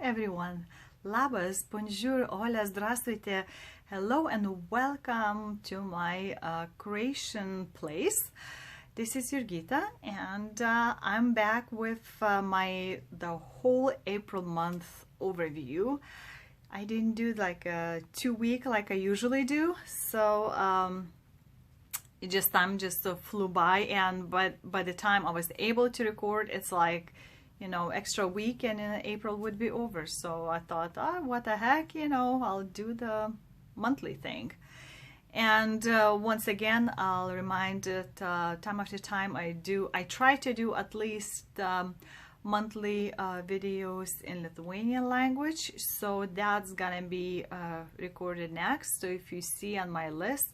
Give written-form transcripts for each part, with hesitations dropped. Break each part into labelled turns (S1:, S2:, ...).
S1: everyone. Labas, bonjour, hola, здравствуйте. Hello and welcome to my creation place. This is Jurgita and I'm back with the whole April month overview. I didn't do like a 2-week like I usually do, so time just flew by, and by the time I was able to record, it's like, you know, extra week and April would be over. So I thought, what the heck, you know, I'll do the monthly thing. And once again, I'll remind that time after time I try to do at least monthly videos in Lithuanian language. So that's gonna be recorded next. So if you see on my list,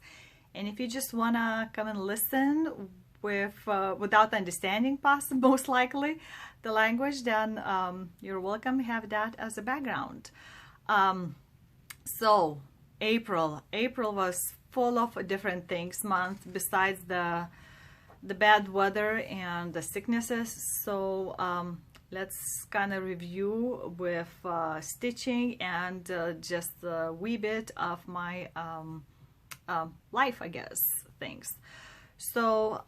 S1: and if you just wanna come and listen without understanding most likely the language, then you're welcome to have that as a background. So April was full of different things month besides the bad weather and the sicknesses. So let's kind of review with stitching and just a wee bit of my life, I guess, things. So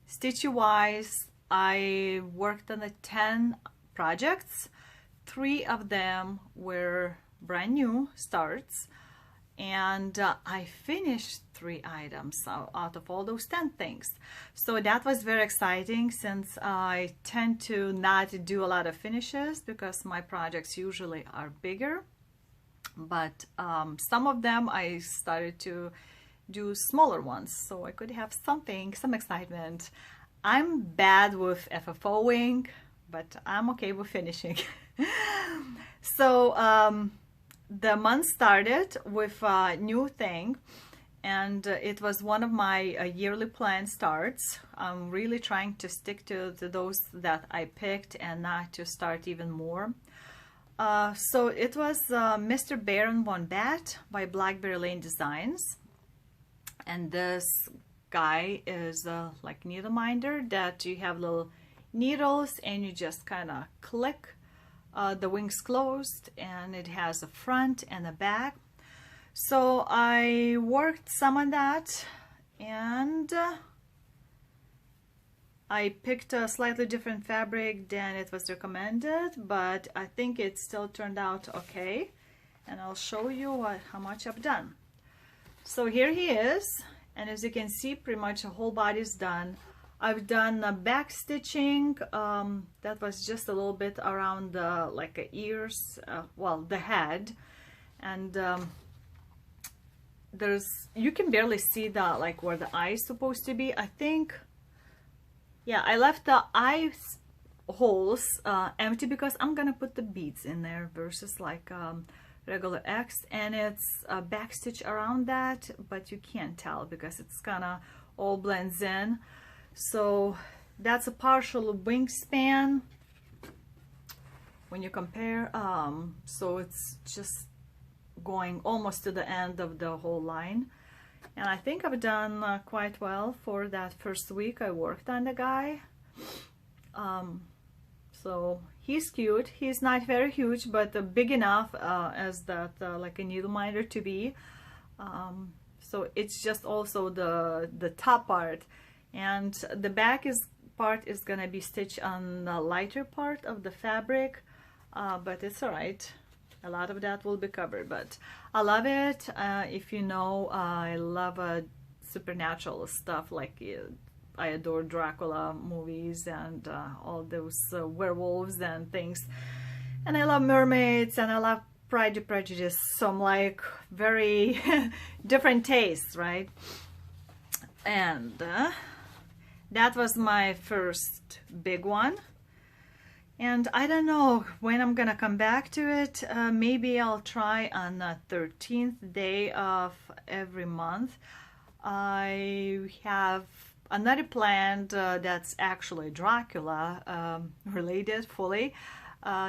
S1: stitchy wise, I worked on the 10 projects. 3 of them were brand new starts, and I finished 3 items out of all those 10 things. So that was very exciting, since I tend to not do a lot of finishes because my projects usually are bigger. But some of them I started to do smaller ones, so I could have some excitement. I'm bad with FFOing, but I'm okay with finishing. So the month started with a new thing, and it was one of my yearly plan starts. I'm really trying to stick to those that I picked and not to start even more. So it was Mr. Baron Von Bat by Blackberry Lane Designs, and this guy is like needle minder that you have little needles and you just kind of click the wings closed, and it has a front and a back. So I worked some on that, and I picked a slightly different fabric than it was recommended, but I think it still turned out okay, and I'll show you how much I've done. So here he is, and as you can see, pretty much the whole body is done. I've done back stitching that was just a little bit around the ears, well, the head, and you can barely see the where the eye is supposed to be. I think, yeah, I left the eye holes empty because I'm gonna put the beads in there versus like regular X, and it's a back stitch around that, but you can't tell because it's kind of all blends in. So that's a partial wingspan when you compare, so it's just going almost to the end of the whole line. And I think I've done quite well for that first week I worked on the guy. So he's cute. He's not very huge, but big enough as that like a needle minder to be. So it's just also the top part, and the back part is gonna be stitched on the lighter part of the fabric, but it's all right. A lot of that will be covered, but I love it. If you know, I love supernatural stuff, like I adore Dracula movies and all those werewolves and things, and I love mermaids, and I love Pride and Prejudice, so I'm like very different tastes, right? And that was my first big one, and I don't know when I'm gonna come back to it. Maybe I'll try on the 13th day of every month. I have another planned that's actually Dracula related fully,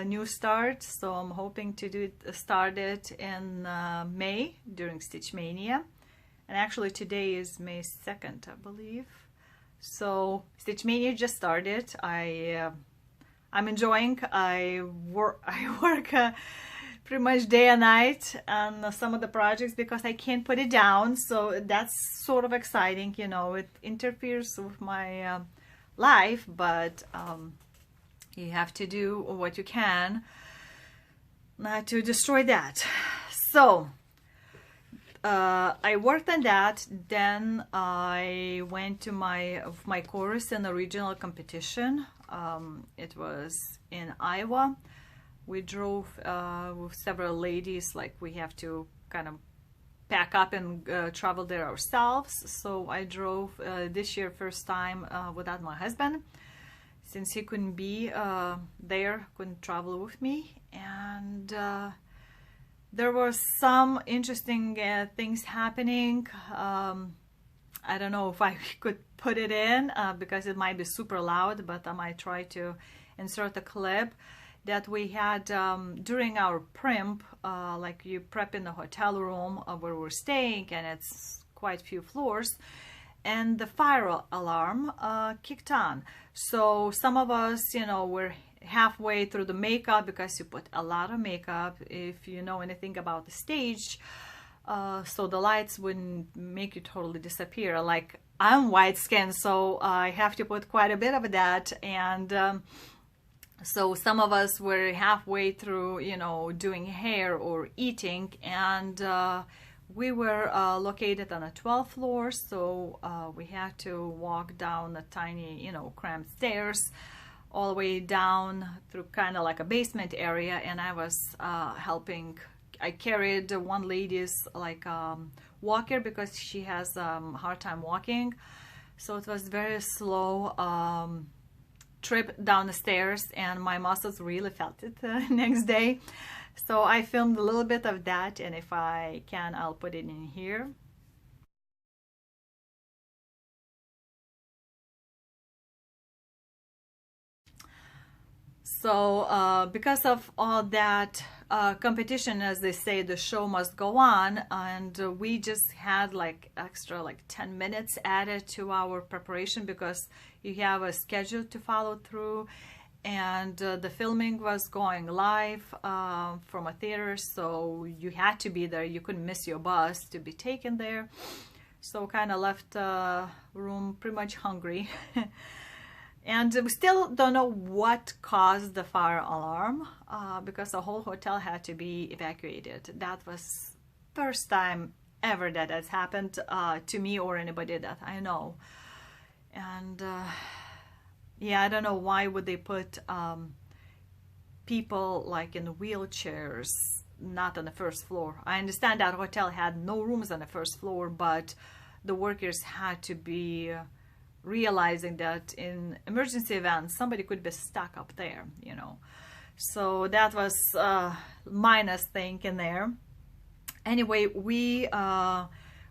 S1: new start, so I'm hoping to start it in May during Stitch Mania, and actually today is May 2nd, I believe. So Stitch Mania just started. I'm enjoying. I work pretty much day and night on some of the projects because I can't put it down. So that's sort of exciting, you know. It interferes with my life, but you have to do what you can not to destroy that. So I worked on that. Then I went to my chorus in a regional competition. It was in Iowa. We drove with several ladies, like we have to kind of pack up and travel there ourselves. So I drove this year first time without my husband, since he couldn't be there, couldn't travel with me. And there were some interesting things happening. I don't know if I could put it in because it might be super loud, but I might try to insert a clip that we had during our primp. Like you prep in the hotel room where we're staying, and it's quite a few floors, and the fire alarm kicked on. So some of us, you know, were halfway through the makeup because you put a lot of makeup if you know anything about the stage. So the lights wouldn't make you totally disappear. Like, I'm white skinned, so I have to put quite a bit of that. And so some of us were halfway through, you know, doing hair or eating, and we were located on a 12th floor, so we had to walk down a tiny, you know, cramped stairs all the way down through kind of like a basement area. And I was helping. I carried one lady's like walker because she has a hard time walking, so it was very slow trip down the stairs, and my muscles really felt it next day. So I filmed a little bit of that, and if I can, I'll put it in here. So because of all that competition, as they say, the show must go on, and we just had like extra like 10 minutes added to our preparation because you have a schedule to follow through. And the filming was going live from a theater, so you had to be there. You couldn't miss your bus to be taken there. So kind of left room pretty much hungry. And we still don't know what caused the fire alarm because the whole hotel had to be evacuated. That was first time ever that has happened to me or anybody that I know. And yeah, I don't know why would they put people like in wheelchairs not on the first floor. I understand that hotel had no rooms on the first floor, but the workers had to be realizing that in emergency events somebody could be stuck up there, you know. So that was minus thing in there. Anyway, we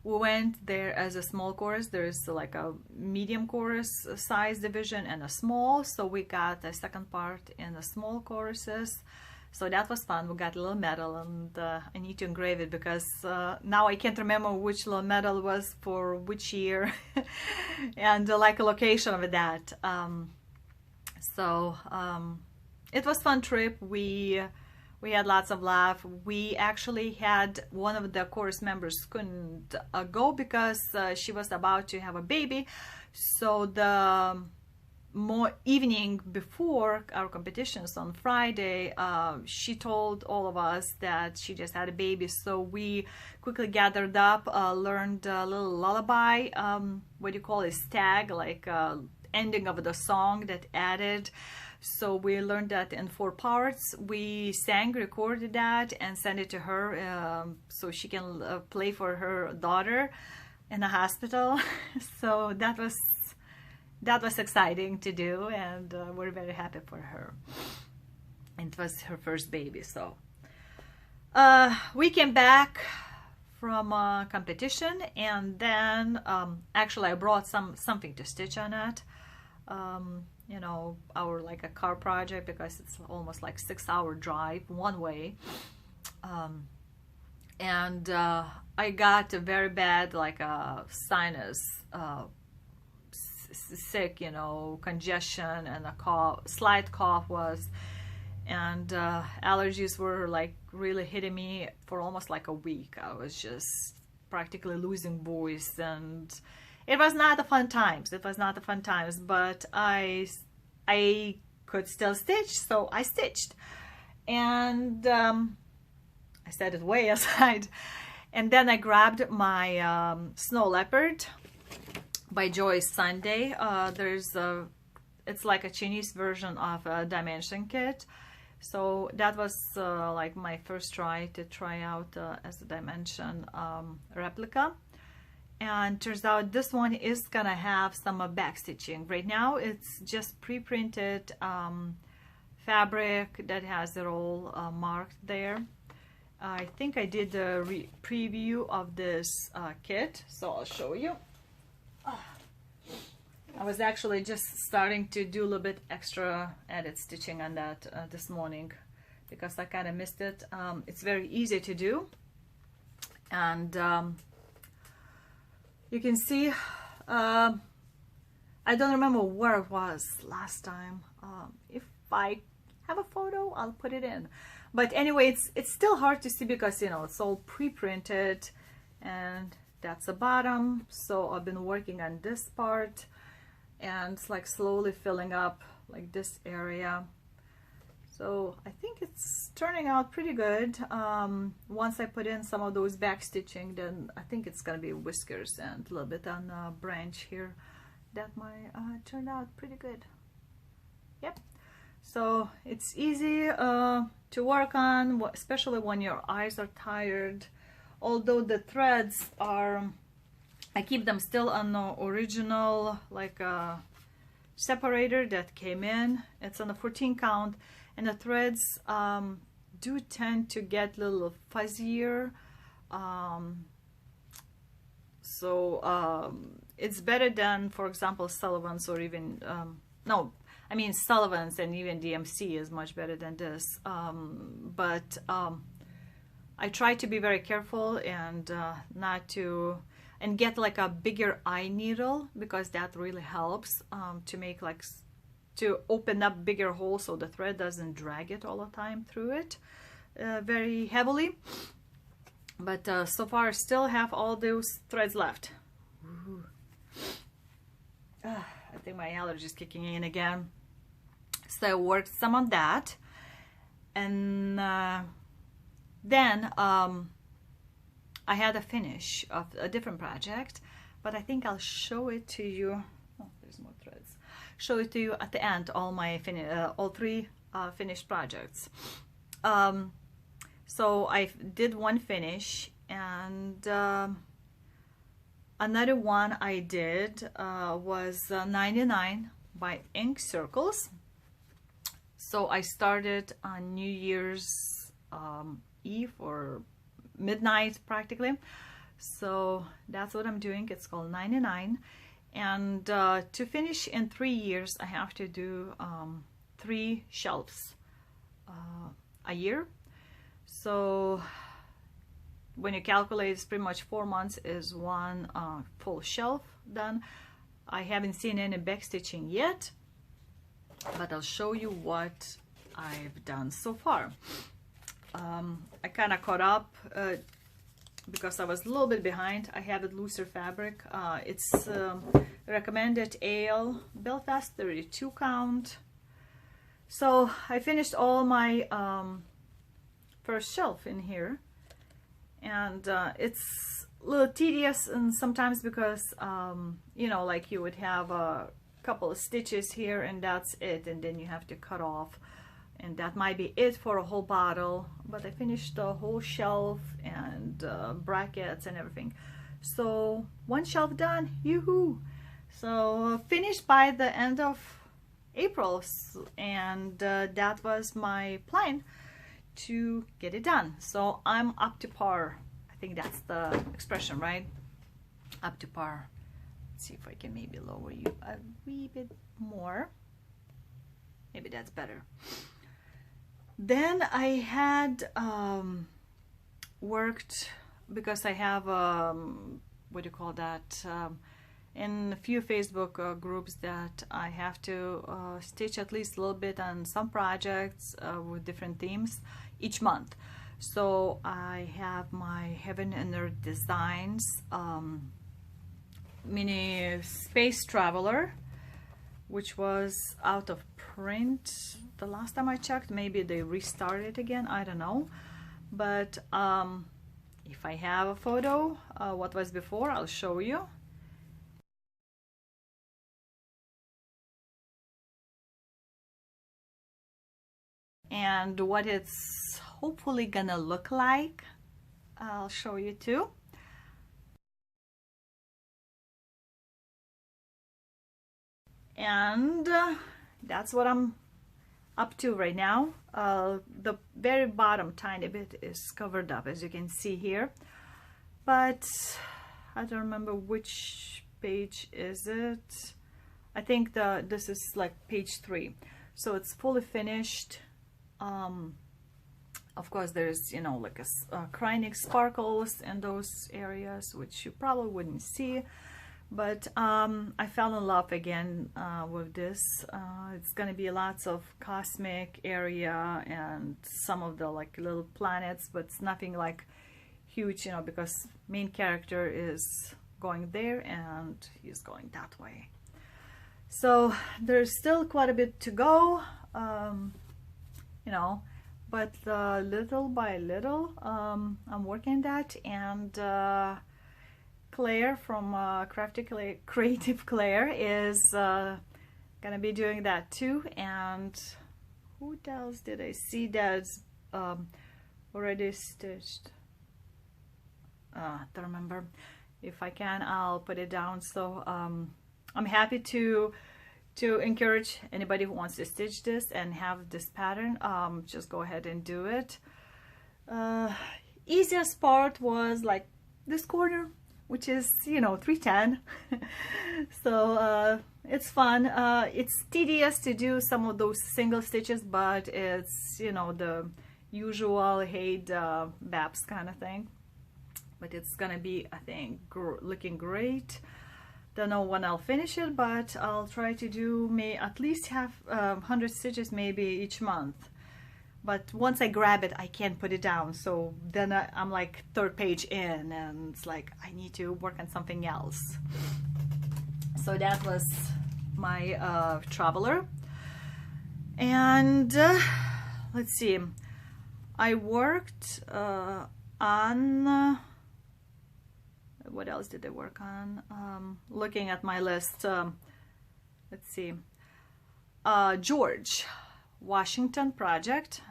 S1: went there as a small chorus. There's like a medium chorus size division and a small, so we got a second part in the small choruses. So that was fun. We got a little medal, and I need to engrave it because now I can't remember which little medal was for which year and like a location of that. It was fun trip. We had lots of laugh. We actually had one of the chorus members couldn't go because she was about to have a baby. So the more evening before our competitions on Friday, she told all of us that she just had a baby. So we quickly gathered up, learned a little lullaby, what do you call it, stag, like ending of the song that added. So we learned that in 4 parts. We sang, recorded that, and sent it to her so she can play for her daughter in the hospital. So that was exciting to do, and we're very happy for her. It was her first baby. So we came back from a competition, and then actually I brought something to stitch on it. You know, our like a car project, because it's almost like 6-hour drive one way. And I got a very bad like a sinus sick, you know, congestion and a cough, slight cough was, and allergies were like really hitting me for almost like a week. I was just practically losing voice, and it was not the fun times. It was not the fun times, but I could still stitch, so I stitched, and I set it way aside, and then I grabbed my Snow Leopard by Joyce Sunday. It's like a Chinese version of a dimension kit. So that was like my first try to try out as a dimension replica. And turns out this one is gonna have some back stitching. Right now it's just pre-printed fabric that has it all marked there. I think I did a preview of this kit, so I'll show you. I was actually just starting to do a little bit extra added stitching on that this morning because I kind of missed it. It's very easy to do, and you can see I don't remember where it was last time. If I have a photo, I'll put it in, but anyway, it's still hard to see because, you know, it's all pre-printed, and that's the bottom. So I've been working on this part, and it's like slowly filling up like this area. So I think it's turning out pretty good. Once I put in some of those back stitching, then I think it's gonna be whiskers and a little bit on a branch here. That might turn out pretty good. Yep. So it's easy to work on, especially when your eyes are tired. Although the threads are, I keep them still on the original like separator that came in. It's on a 14 count, and the threads do tend to get a little fuzzier. It's better than, for example, Sullivan's, or even no, I mean Sullivan's and even DMC is much better than this. I try to be very careful and not to, and get like a bigger eye needle, because that really helps to make like, to open up bigger holes so the thread doesn't drag it all the time through it very heavily. But so far I still have all those threads left. I think my allergy is kicking in again. So I worked some on that, and then I had a finish of a different project, but I think I'll show it to you. Oh, there's more threads. Show it to you at the end, all my all three finished projects. So I did one finish, and another one I did was 99 by Ink Circles. So I started on New Year's Eve or midnight practically. So that's what I'm doing. It's called 99. And to finish in 3 years, I have to do 3 shelves a year. So when you calculate, it's pretty much 4 months is one full shelf done. I haven't seen any back stitching yet, but I'll show you what I've done so far. I kind of caught up because I was a little bit behind. I have it looser fabric. It's recommended AL Belfast 32 count. So I finished all my first shelf in here, and it's a little tedious and sometimes because you know, like you would have a couple of stitches here and that's it, and then you have to cut off, and that might be it for a whole bottle. But I finished the whole shelf and brackets and everything. So one shelf done, yoo-hoo! So finished by the end of April, and that was my plan, to get it done. So I'm up to par. I think that's the expression, right? Up to par. Let's see if I can maybe lower you a wee bit more. Maybe that's better. Then I had worked, because I have what do you call that, in a few Facebook groups that I have to stitch at least a little bit on some projects with different themes each month. So I have my Heaven and Earth Designs mini space traveler, which was out of print the last time I checked. Maybe they restarted again, I don't know. But if I have a photo what was before, I'll show you. And what it's hopefully gonna look like, I'll show you too. And that's what I'm up to right now. The very bottom tiny bit is covered up, as you can see here, but I don't remember which page is it. I think this is like page 3, so it's fully finished. Of course there's, you know, like a cryonic sparkles in those areas which you probably wouldn't see, but I fell in love again with this. It's gonna be lots of cosmic area and some of the like little planets, but it's nothing like huge, you know, because main character is going there and he's going that way. So there's still quite a bit to go, you know, but little by little I'm working that. And Claire from Creative Claire is gonna be doing that too. And who else did I see that's already stitched? Don't remember. If I can, I'll put it down. So I'm happy to encourage anybody who wants to stitch this and have this pattern. Just go ahead and do it. Easiest part was like this corner, which is, you know, 310. So it's fun. It's tedious to do some of those single stitches, but it's, you know, the usual HAED BAPS kind of thing. But it's gonna be, I think, looking great. Don't know when I'll finish it, but I'll try to do at least have 100 stitches maybe each month. But once I grab it, I can't put it down. So then I'm like 3rd page in, and it's like I need to work on something else. So that was my traveler. And let's see, I worked on what else did I work on? Looking at my list, let's see, George Washington project,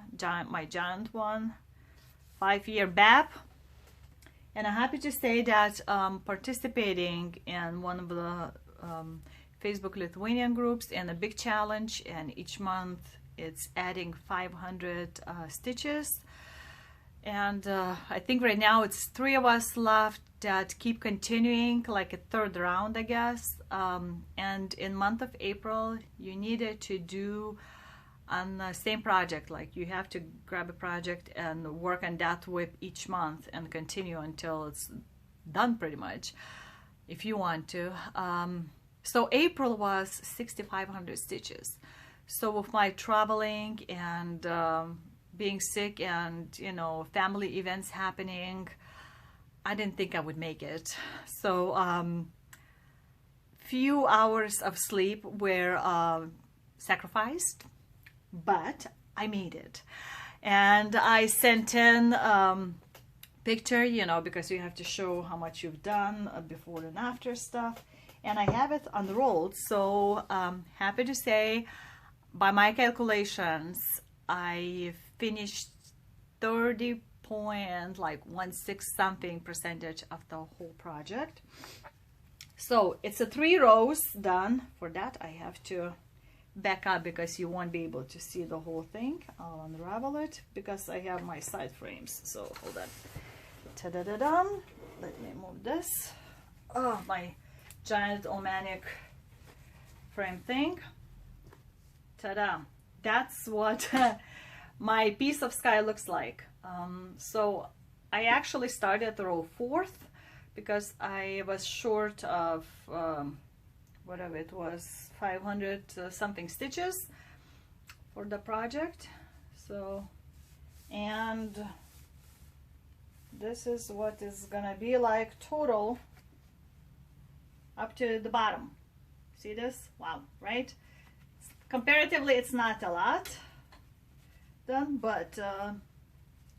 S1: my giant one, 5-year BAP. And I'm happy to say that participating in one of the Facebook Lithuanian groups in a big challenge, and each month it's adding 500 stitches. And I think right now it's 3 of us left that keep continuing, like a 3rd round, I guess. And in month of April, you needed to do on the same project, like you have to grab a project and work on that with each month and continue until it's done pretty much, if you want to. So April was 6,500 stitches. So with my traveling and being sick and, you know, family events happening, I didn't think I would make it. So few hours of sleep were sacrificed, but I made it. And I sent in picture, you know, because you have to show how much you've done before and after stuff. And I have it unrolled. So happy to say, by my calculations, I finished 30.16 something percentage of the whole project. So it's a 3 rows done. For that I have to back up because you won't be able to see the whole thing. I'll unravel it because I have my side frames. So hold on. Ta-da-da-da. Let me move this. Oh, my giant Omanic frame thing. Ta-da. That's what my piece of sky looks like. So I actually started row 4th because I was short of whatever it was, 500 something stitches for the project. So, and this is what is gonna be like total up to the bottom. See this? Wow, right? Comparatively, it's not a lot done, but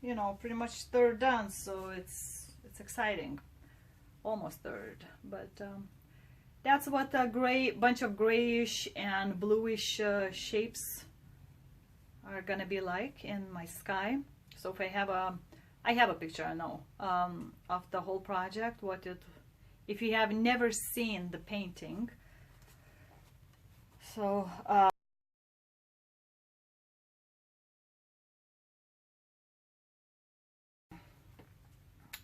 S1: you know, pretty much third done, so it's exciting. Almost third, but that's what a bunch of grayish and bluish shapes are gonna be like in my sky. So if I have a picture, I know, of the whole project, if you have never seen the painting. So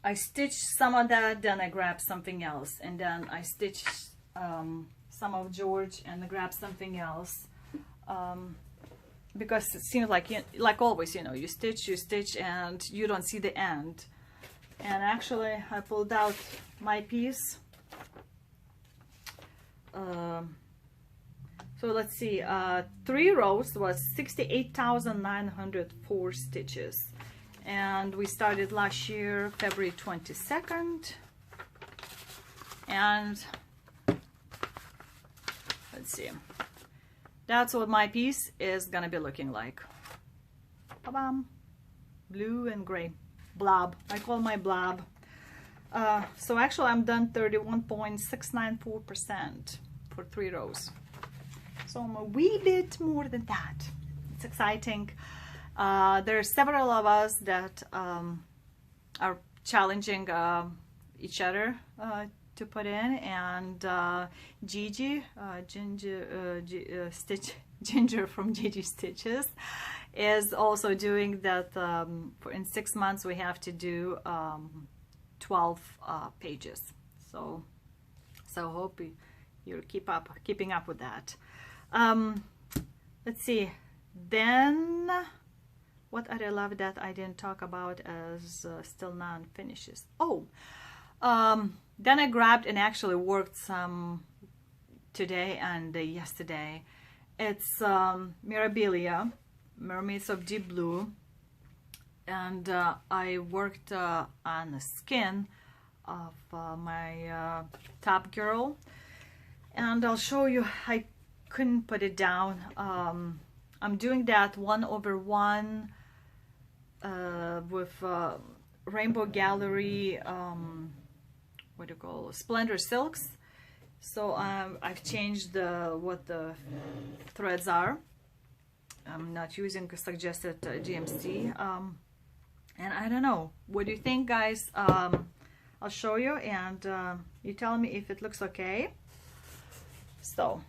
S1: I stitched some of that, then I grabbed something else, and then I stitched some of George and I grabbed something else, because it seems like always, you know, you stitch and you don't see the end. And actually I pulled out my piece. So let's see, 3 rows was 68,904 stitches. And we started last year, February 22nd. And let's see, that's what my piece is gonna be looking like. Ba-bam. Blue and gray. Blob. I call my blob. So actually I'm done 31.694% for 3 rows. So I'm a wee bit more than that. It's exciting. There are several of us that are challenging each other to put in, and Gigi, Ginger from Gigi Stitches, is also doing that. In 6 months we have to do 12 pages. So hope you're keeping up with that. Let's see. Then what I love that I didn't talk about as still non-finishes. Oh, then I grabbed and actually worked some today and yesterday. It's Mirabilia, Mermaids of Deep Blue, and I worked on the skin of my top girl, and I'll show you. I couldn't put it down. I'm doing that 1/1 with Rainbow Gallery, what do you call it? Splendor Silks. So I've changed what the threads are. I'm not using suggested GMC, and I don't know. What do you think, guys? I'll show you, and you tell me if it looks okay. So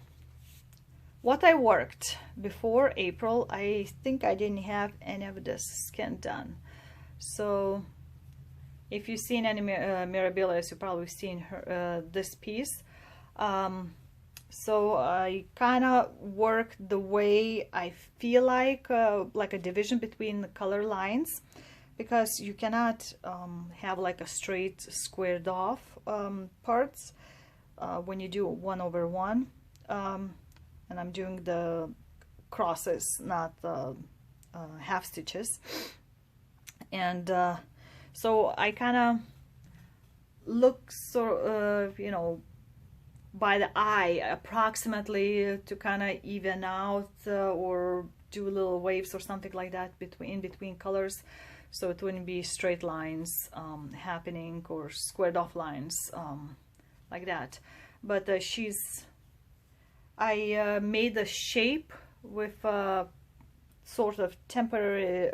S1: what I worked before April, I think I didn't have any of this skin done. So if you've seen any Mirabilia, you've probably seen her this piece. So I kind of work the way I feel like a division between the color lines, because you cannot have like a straight squared off parts when you do 1/1. And I'm doing the crosses, not half stitches. And so I kind of look you know, by the eye approximately to kind of even out or do little waves or something like that in between colors, so it wouldn't be straight lines happening or squared off lines like that. But I made a shape with sort of temporary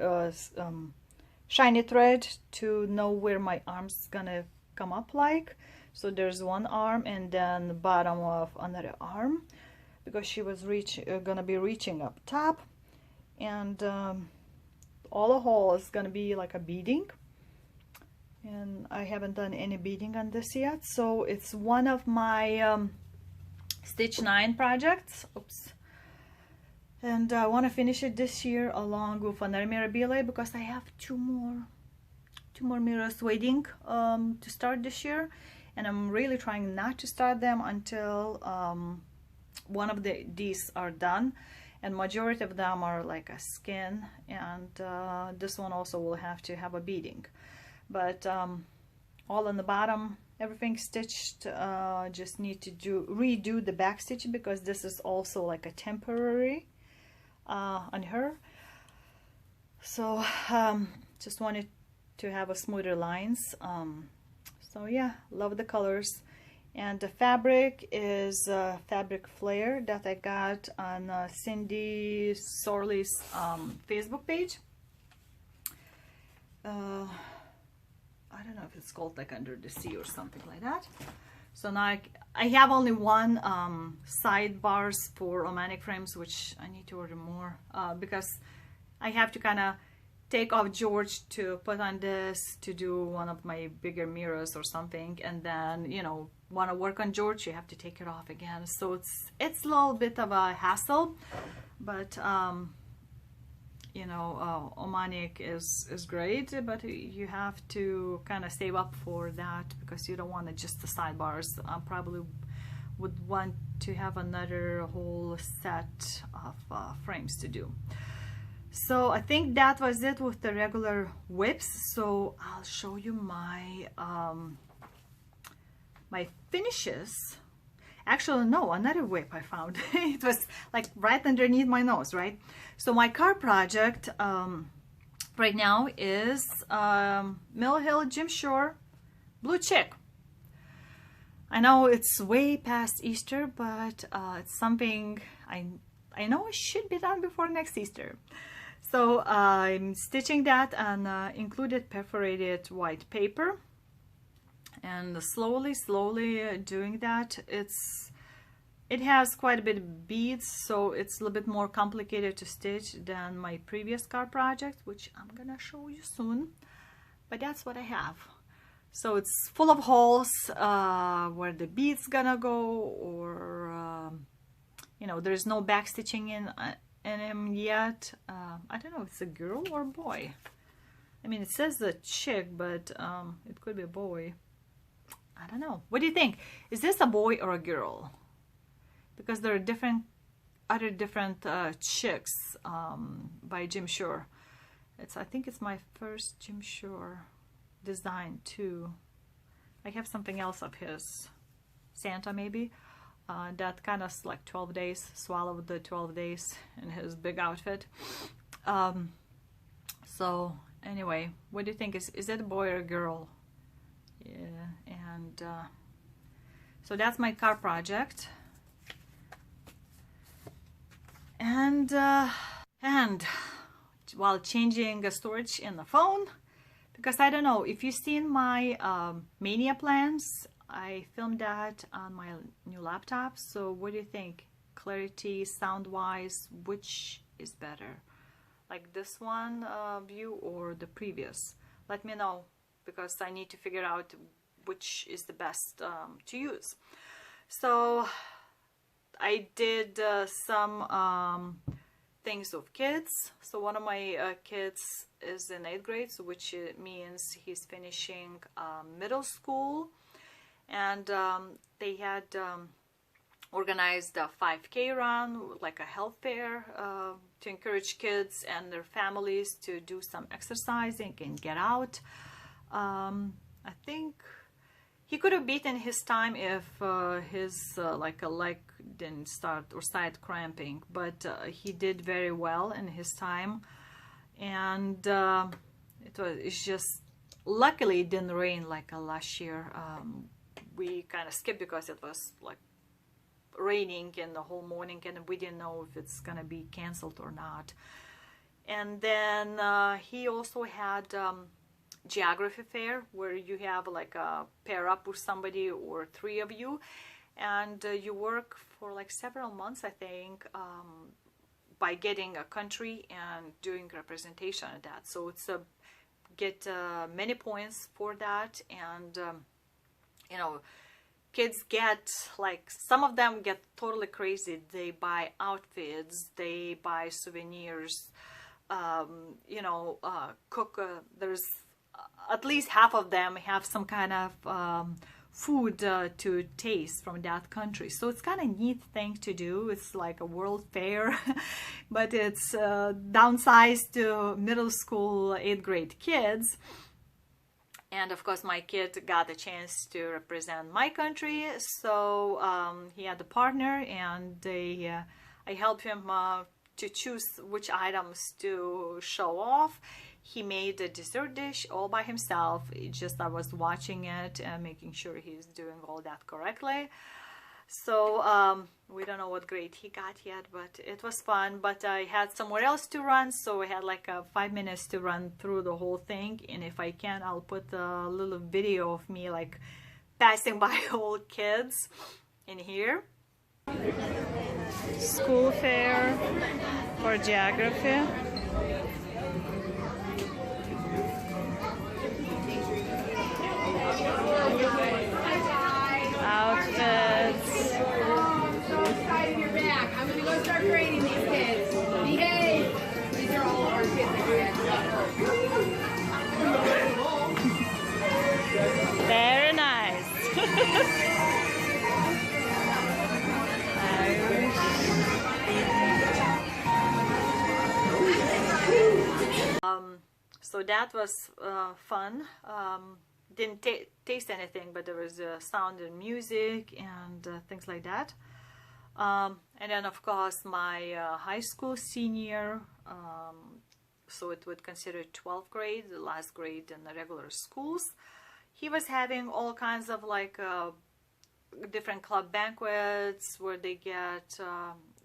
S1: shiny thread to know where my arm's gonna come up like. So there's one arm and then the bottom of another arm, because she was gonna be reaching up top, and all the hole is gonna be like a beading, and I haven't done any beading on this yet. So it's one of my Stitch 9 projects. Oops. And I want to finish it this year along with another Mirabilia, because I have two more mirrors waiting to start this year. and I'm really trying not to start them until one of these are done, and majority of them are like a skin, and this one also will have to have a beading, but all on the bottom, everything stitched. Just need to redo the back stitch because this is also like a temporary on her. So just wanted to have a smoother lines. So yeah, love the colors. And the fabric is fabric flare that I got on Cindy Sorley's Facebook page. I don't know if it's called like Under the Sea or something like that. So now I have only one sidebars for romantic frames, which I need to order more because I have to kind of take off George to put on this to do one of my bigger mirrors or something, and then, you know, want to work on George, you have to take it off again. So it's a little bit of a hassle, but you know, Omanic is great, but you have to kind of save up for that because you don't want to just the sidebars. I probably would want to have another whole set of frames to do. So I think that was it with the regular whips. So I'll show you my my finishes. Actually, no, another whip I found. It was like right underneath my nose, right? So my car project right now is Mill Hill Jim Shore Blue Chick. I know it's way past Easter, but it's something I know it should be done before next Easter. So I'm stitching that on included perforated white paper, and slowly doing that. It has quite a bit of beads, so it's a little bit more complicated to stitch than my previous card project, which I'm gonna show you soon. But that's what I have. So it's full of holes where the beads gonna go, or you know, there's no back stitching in him yet. I don't know if it's a girl or a boy. I mean, it says the chick, but it could be a boy. I don't know. What do you think? Is this a boy or a girl? Because there are other different chicks by Jim Shore. I think it's my first Jim Shore design too. I have something else of his, Santa maybe, that kind of like 12 days, swallowed the 12 days in his big outfit. So anyway, what do you think? Is it a boy or a girl? Yeah, and so that's my car project. And while changing the storage in the phone, because I don't know if you've seen my Mania plans, I filmed that on my new laptop. So what do you think? Clarity, sound wise, which is better? Like this one view or the previous? Let me know, because I need to figure out which is the best to use. So I did some things with kids. So one of my kids is in 8th grade, so which means he's finishing middle school, and they had organized a 5K run, like a health fair, to encourage kids and their families to do some exercising and get out. I think he could have beaten his time if his like a leg didn't start or started cramping, but he did very well in his time. And it's just, luckily it didn't rain like last year. We kind of skipped because it was like raining in the whole morning, and we didn't know if it's gonna be canceled or not. And then he also had geography fair, where you have like a pair up with somebody or 3 of you, and you work for like several months, I think, by getting a country and doing representation of that. So it's get many points for that. And you know, kids get, like, some of them get totally crazy. They buy outfits, they buy souvenirs, you know, cook. There's at least half of them have some kind of food to taste from that country. So it's kind of neat thing to do. It's like a world fair, but it's downsized to middle school 8th grade kids. And of course my kid got a chance to represent my country, so he had a partner, and I helped him to choose which items to show off. He made a dessert dish all by himself. I was watching it and making sure he's doing all that correctly. So we don't know what grade he got yet, but it was fun. But I had somewhere else to run, so I had like 5 minutes to run through the whole thing. And if I can, I'll put a little video of me like passing by all kids in here. School fair for geography. Outfits.
S2: I'm so excited you're back. I'm going to go start grading these kids. Behave. These are all our kids that graduated.
S1: Very nice. So that was fun. Didn't taste anything, but there was sound and music and things like that. And then of course my high school senior, so it would consider 12th grade, the last grade in the regular schools. He was having all kinds of like different club banquets where they get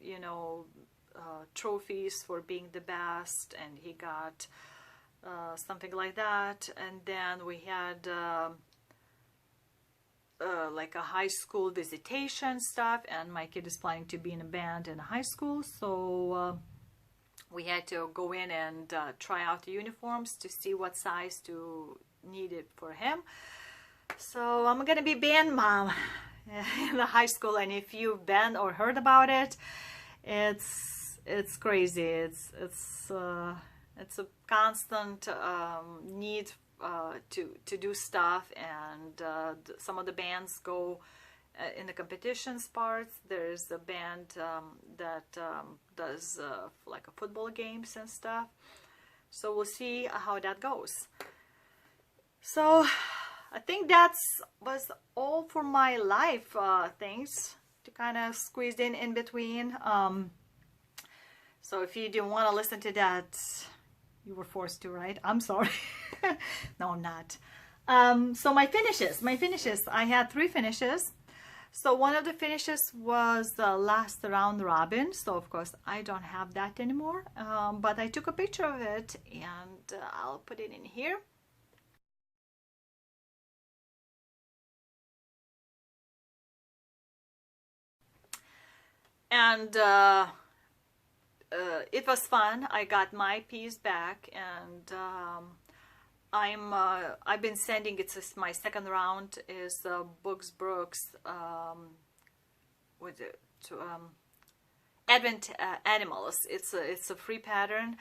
S1: you know, trophies for being the best, and he got something like that. And then we had like a high school visitation stuff, and my kid is planning to be in a band in high school, so we had to go in and try out the uniforms to see what size to need it for him. So I'm gonna be band mom in the high school, and if you've been or heard about it, it's crazy. It's a constant need to do stuff, and some of the bands go in the competitions parts. There's a band that does like a football games and stuff, so we'll see how that goes. So I think was all for my life things to kind of squeeze in between. So if you didn't want to listen to that, you were forced to, right? I'm sorry. No, I'm not. So my finishes, I had 3 finishes. So one of the finishes was the last round robin. So of course I don't have that anymore, but I took a picture of it, and I'll put it in here. And it was fun. I got my piece back, and I've been sending it. My second round is Books Brooks with it to Advent Animals. It's a free pattern.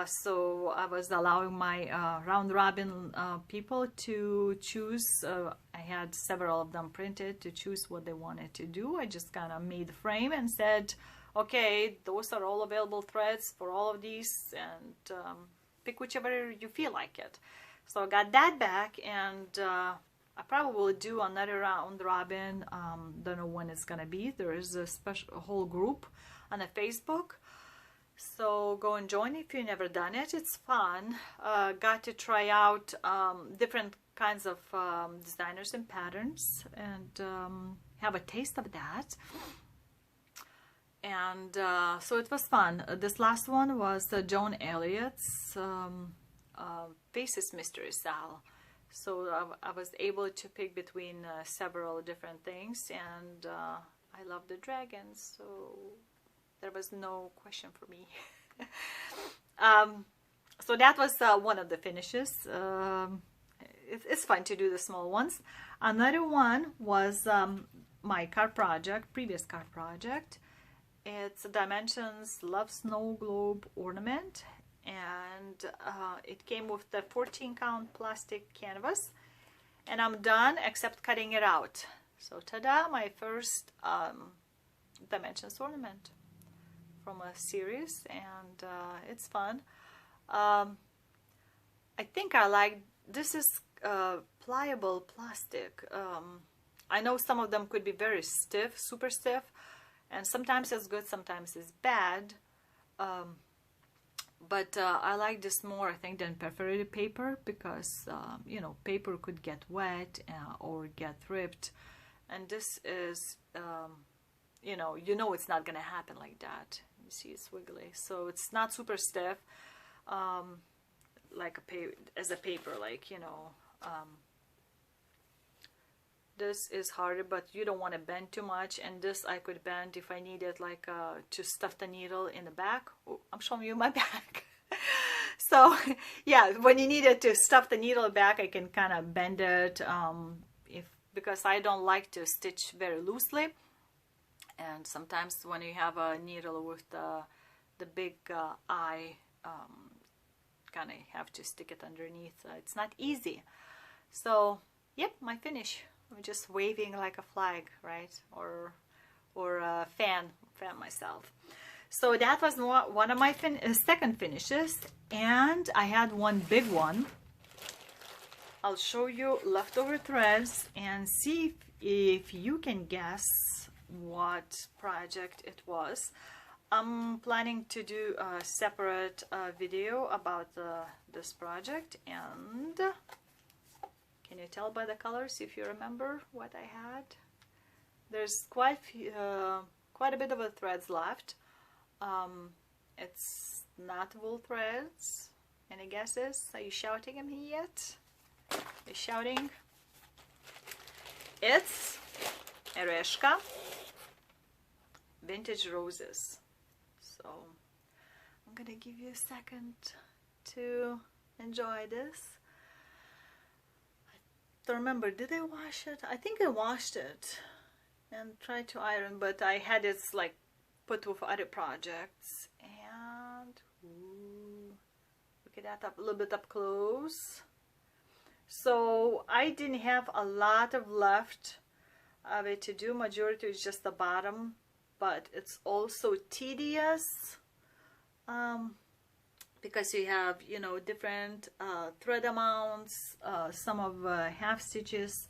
S1: So I was allowing my round robin people to choose. I had several of them printed to choose what they wanted to do. I just kind of made the frame and said, okay, those are all available threads for all of these, and pick whichever you feel like it. So I got that back, and I probably will do another round robin. Don't know when it's gonna be. There is a whole group on a Facebook, so go and join if you've never done it. It's fun. Got to try out different kinds of designers and patterns, and have a taste of that. And so it was fun. This last one was Joan Elliot's Faces Mystery Style. So I was able to pick between several different things, and I love the dragons, so there was no question for me. So that was one of the finishes. It's fun to do the small ones. Another one was my card project, previous card project. It's a Dimensions Love Snow Globe ornament, and it came with the 14 count plastic canvas, and I'm done except cutting it out. So ta-da, my first dimensions ornament from a series, and it's fun. I think I like, this is pliable plastic. I know some of them could be very stiff, super stiff, and sometimes it's good, sometimes it's bad. But I like this more, I think, than perforated paper, because you know, paper could get wet or get ripped, and this is you know it's not gonna happen like that. You see, it's wiggly, so it's not super stiff, like a paper, as a paper, like, you know. This is harder, but you don't want to bend too much, and this I could bend if I needed, like to stuff the needle in the back. Oh, I'm showing you my back. So yeah, when you needed to stuff the needle back, I can kind of bend it, because I don't like to stitch very loosely, and sometimes when you have a needle with the big eye, kind of have to stick it underneath. It's not easy. So yep, my finish. I'm just waving like a flag, right? Or fan myself. So that was one of my second finishes, and I had one big one. I'll show you leftover threads and see if you can guess what project it was. I'm planning to do a separate video about this project, and can you tell by the colors if you remember what I had? There's quite a bit of the threads left. It's not wool threads. Any guesses? Are you shouting at me yet? You're shouting? It's Merejka Vintage Roses. So I'm gonna give you a second to enjoy this. I don't remember, did I wash it? I think I washed it and tried to iron, but I had it like put with other projects. And ooh, look at that, up a little bit up close. So I didn't have a lot of left of it to do. Majority is just the bottom, but it's also tedious because you have, you know, different thread amounts, some of half stitches,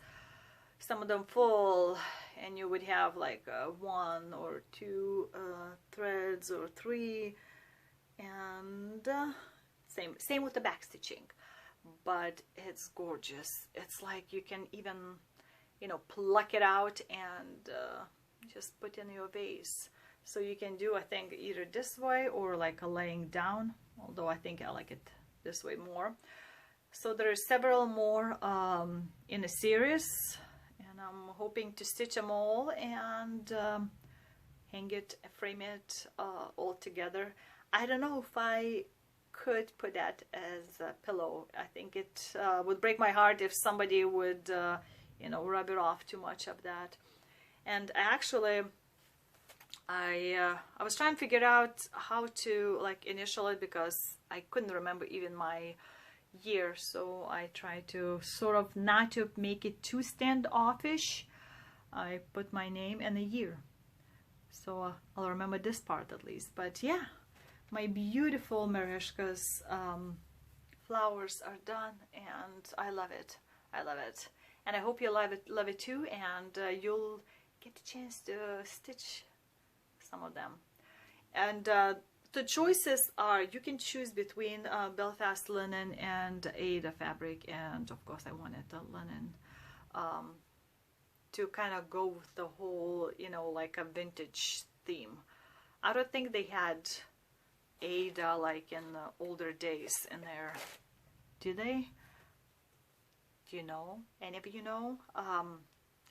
S1: some of them full, and you would have like 1 or 2 threads or 3, and same with the back stitching. But it's gorgeous. It's like you can even, you know, pluck it out and just put in your vase. So you can do, I think, either this way or like a laying down, although I think I like it this way more. So there are several more in a series, and I'm hoping to stitch them all and hang it, frame it all together. I don't know if I could put that as a pillow. I think it would break my heart if somebody would you know, rub it off too much of that. And actually I was trying to figure out how to like initial it, because I couldn't remember even my year, so I tried to sort of not to make it too standoffish. I put my name and a year, so I'll remember this part at least. But yeah, my beautiful Merejka's flowers are done, and I love it. I love it, and I hope you love it too, and you'll get the chance to stitch some of them. And the choices are, you can choose between Belfast linen and HAED fabric, and of course I wanted the linen to kind of go with the whole, you know, like a vintage theme. I don't think they had HAED like in the older days in there. Do they? Do you know? Any of you know?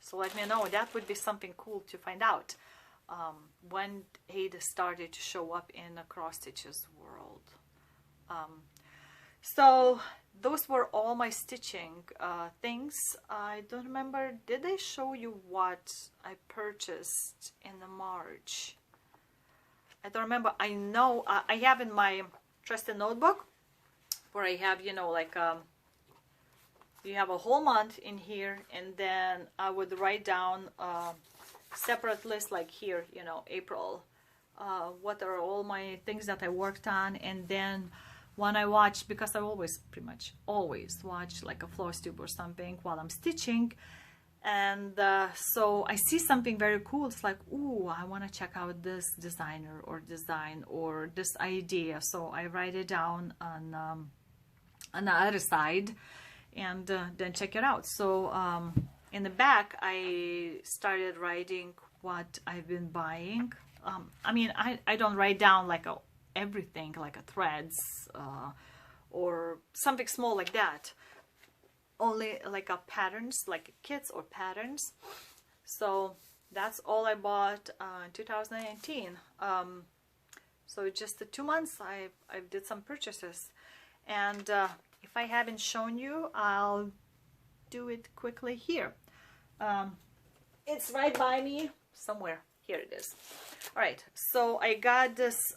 S1: So let me know. That would be something cool to find out. When HAED started to show up in the cross stitches world. So those were all my stitching things. I don't remember, did I show you what I purchased in the March? I don't remember. I know I have in my trusted notebook where I have, you know, like you have a whole month in here, and then I would write down separate list, like here, you know, April, what are all my things that I worked on. And then when I watch, because I always, pretty much always watch like a floss tube or something while I'm stitching, and so I see something very cool, it's like, ooh, I want to check out this designer or design or this idea, so I write it down on the other side, and then check it out. So in the back I started writing what I've been buying. I mean, I don't write down like everything, like a threads or something small like that, only like a patterns, like kits or patterns. So that's all I bought in 2019. So just the 2 months I did some purchases, and if I haven't shown you, I'll do it quickly here. It's right by me somewhere. Here it is. All right, so I got this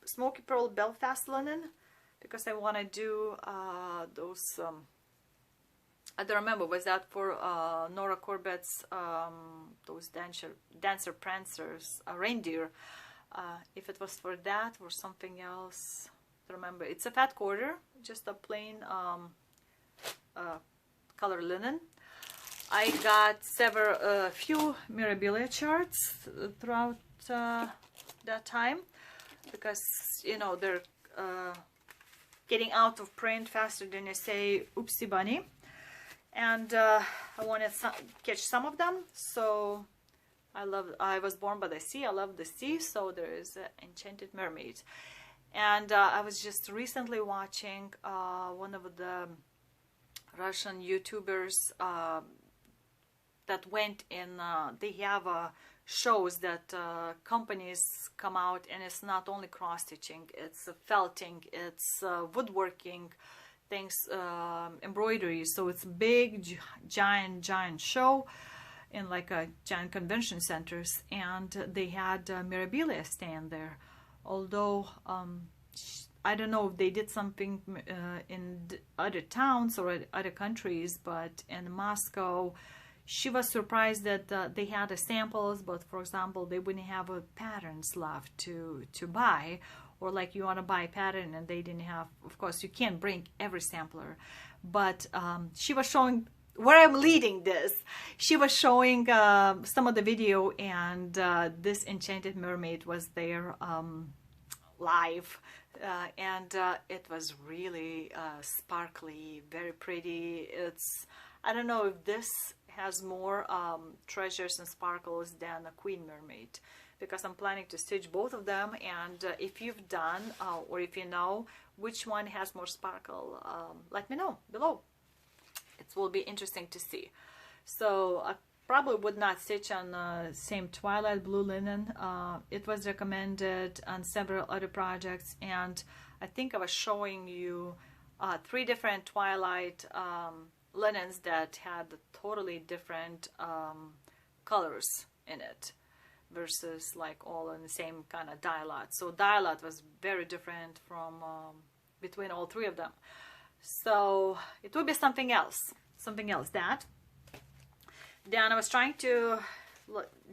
S1: Smoky Pearl Belfast linen because I want to do those, I don't remember, was that for Nora Corbett's, those Dancer Prancers, reindeer, if it was for that or something else, I don't remember. It's a fat quarter, just a plain color linen. I got few Mirabilia charts throughout that time, because, you know, they're getting out of print faster than you say oopsie bunny, and I wanted to catch some of them. So I was born by the sea, I love the sea, so there is Enchanted Mermaids. And I was just recently watching one of the Russian YouTubers that went in, they have shows that companies come out, and it's not only cross-stitching, it's felting, it's woodworking things, embroidery. So it's a big giant show in like a giant convention centers, and they had Mirabilia stand there. Although I don't know if they did something in other towns or other countries, but in Moscow she was surprised that they had the samples, but for example they wouldn't have patterns left to buy, or like you want to buy a pattern and they didn't have, of course you can't bring every sampler, but she was showing where I'm leading this. She was showing some of the video, and this Enchanted Mermaid was there live, and it was really sparkly, very pretty. It's, I don't know if this has more treasures and sparkles than a Queen Mermaid, because I'm planning to stitch both of them, and if you've done or if you know which one has more sparkle, let me know below. It will be interesting to see. So I probably would not stitch on same Twilight Blue linen. It was recommended on several other projects, and I think I was showing you 3 different Twilight linens that had totally different colors in it, versus like all in the same kind of dye-lot. So dye-lot was very different from between all 3 of them. So it would be something else that. Then I was trying to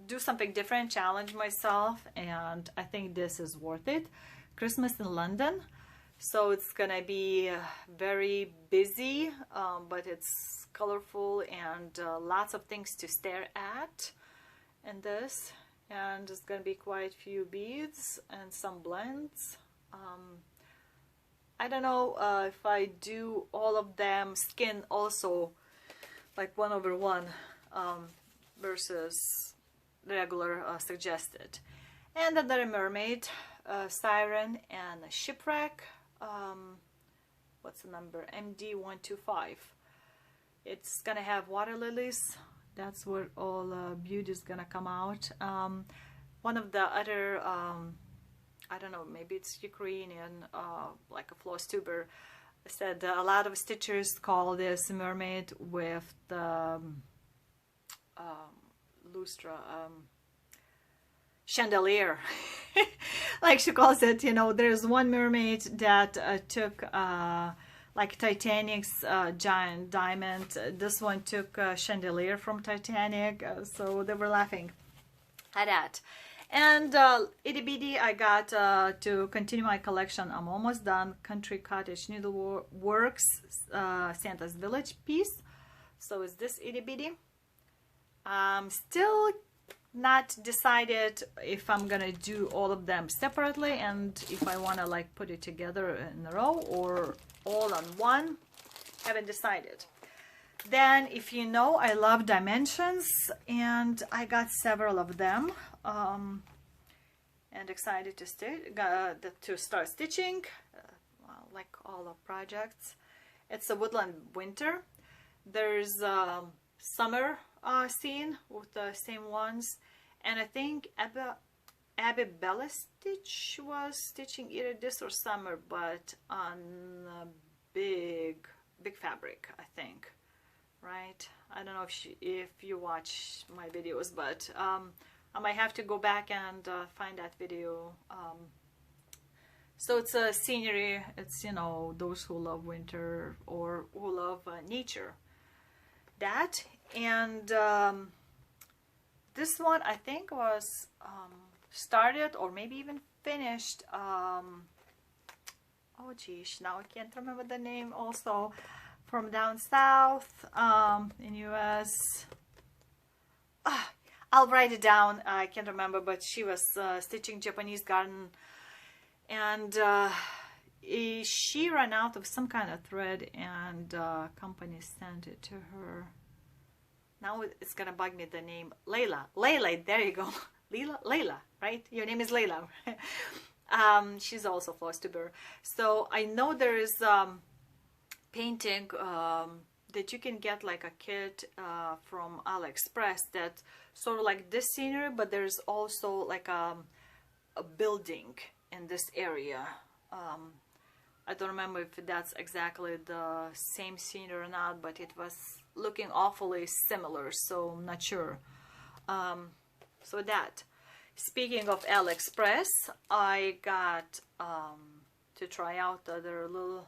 S1: do something different, challenge myself, and I think this is worth it. Christmas in London. So it's gonna be very busy, but it's colorful and lots of things to stare at in this. And it's gonna be quite a few beads and some blends. I don't know if I do all of them skin also, like 1/1 versus regular suggested. And another mermaid, siren, and a shipwreck. What's the number? MD125. It's gonna have water lilies. That's where all beauty is gonna come out. One of the other I don't know, maybe it's Ukrainian, like a floss tuber, said a lot of stitchers call this mermaid with the lustra, chandelier. Like she calls it, you know, there's one mermaid that took like Titanic's giant diamond. This one took a chandelier from Titanic, so they were laughing at that. And itty bitty, I got to continue my collection. I'm almost done. Country Cottage Needleworks Santa's Village piece. So is this itty bitty. Still not decided if I'm gonna do all of them separately and if I want to like put it together in a row or all on one. Haven't decided. Then, if you know, I love dimensions, and I got several of them, and excited to start stitching, well, like all of projects. It's a woodland winter. There's summer scene with the same ones, and I think Abby Bella Stitch was stitching either this or summer, but on a big fabric, I think. Right? I don't know if you watch my videos, but I might have to go back and find that video. So it's a scenery. It's, you know, those who love winter or who love nature. That, and this one I think was started or maybe even finished. Oh geez, now I can't remember the name. Also from down south in US. I'll write it down. I can't remember, but she was stitching Japanese garden, and she ran out of some kind of thread, and company sent it to her. Now it's gonna bug me, the name. Layla, there you go. Layla, right? Your name is Layla. She's also Flosstuber. So I know there is painting that you can get like a kit from AliExpress that sort of like this scenery, but there's also like a building in this area. I don't remember if that's exactly the same scenery or not, but it was looking awfully similar, so I'm not sure. So that. Speaking of AliExpress, I got to try out their little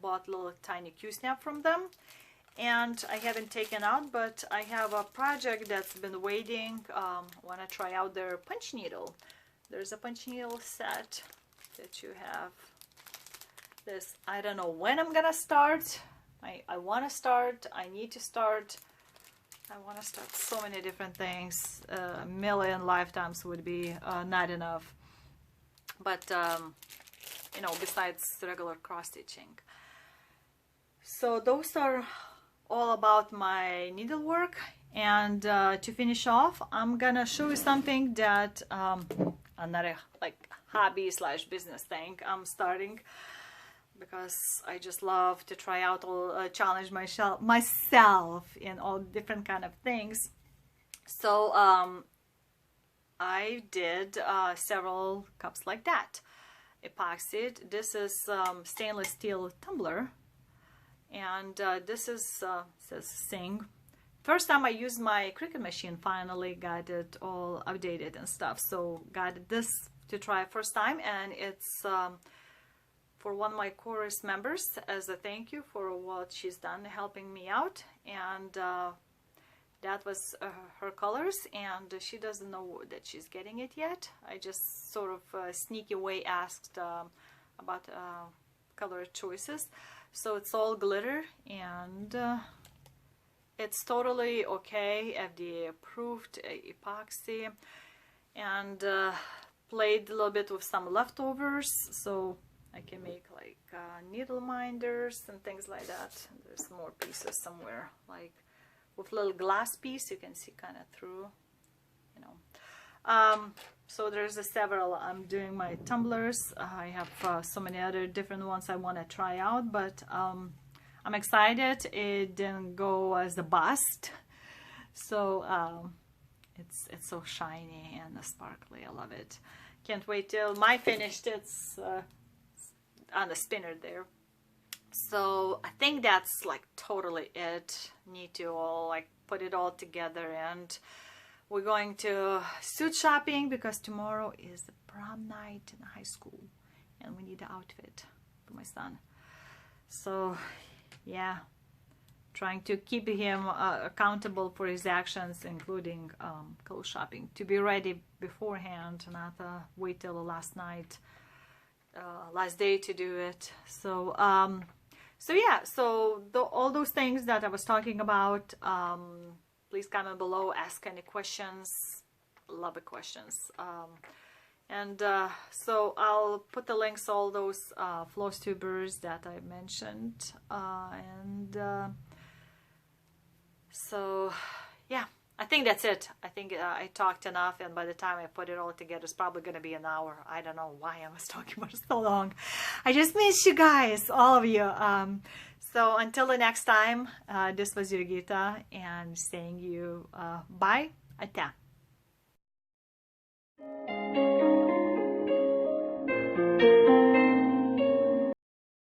S1: bought little tiny Q-snap from them, and I haven't taken out, but I have a project that's been waiting. Want to try out their punch needle. There's a punch needle set that you have. This, I don't know when I'm gonna start. I want to start. I need to start. I want to start so many different things. A million lifetimes would be not enough. But you know, besides regular cross stitching. So those are all about my needlework, and to finish off, I'm gonna show you something that another like hobby slash business thing I'm starting, because I just love to try out all challenge myself in all different kind of things. So I did several cups like that, epoxied. This is stainless steel tumbler, and this is says Sing. First time I used my Cricut machine, finally got it all updated and stuff, so got this to try first time, and it's for one of my chorus members as a thank you for what she's done helping me out, and that was her colors, and she doesn't know that she's getting it yet. I just sort of sneaky way asked about color choices. So it's all glitter, and it's totally okay, FDA approved, epoxy, and played a little bit with some leftovers, so I can make like needle minders and things like that. There's more pieces somewhere, like with little glass piece you can see kind of through, you know. So there's several. I'm doing my tumblers. I have so many other different ones I want to try out, but I'm excited. It didn't go as a bust, so it's so shiny and sparkly. I love it. Can't wait till my finished. It's on the spinner there. So I think that's like totally it. Need to all like put it all together, and we're going to suit shopping because tomorrow is the prom night in high school and we need the outfit for my son. So yeah, trying to keep him accountable for his actions, including clothes shopping, to be ready beforehand, not wait till the last night, last day to do it. So so yeah, so all those things that I was talking about, please comment below, ask any questions. Love the questions. And so I'll put the links, all those flosstubers that I mentioned, and so yeah, I think that's it. I think I talked enough, and by the time I put it all together, it's probably going to be an hour. I don't know why I was talking about it so long. I just miss you guys, all of you. So until the next time, this was Jurgita, and saying you bye. Ate.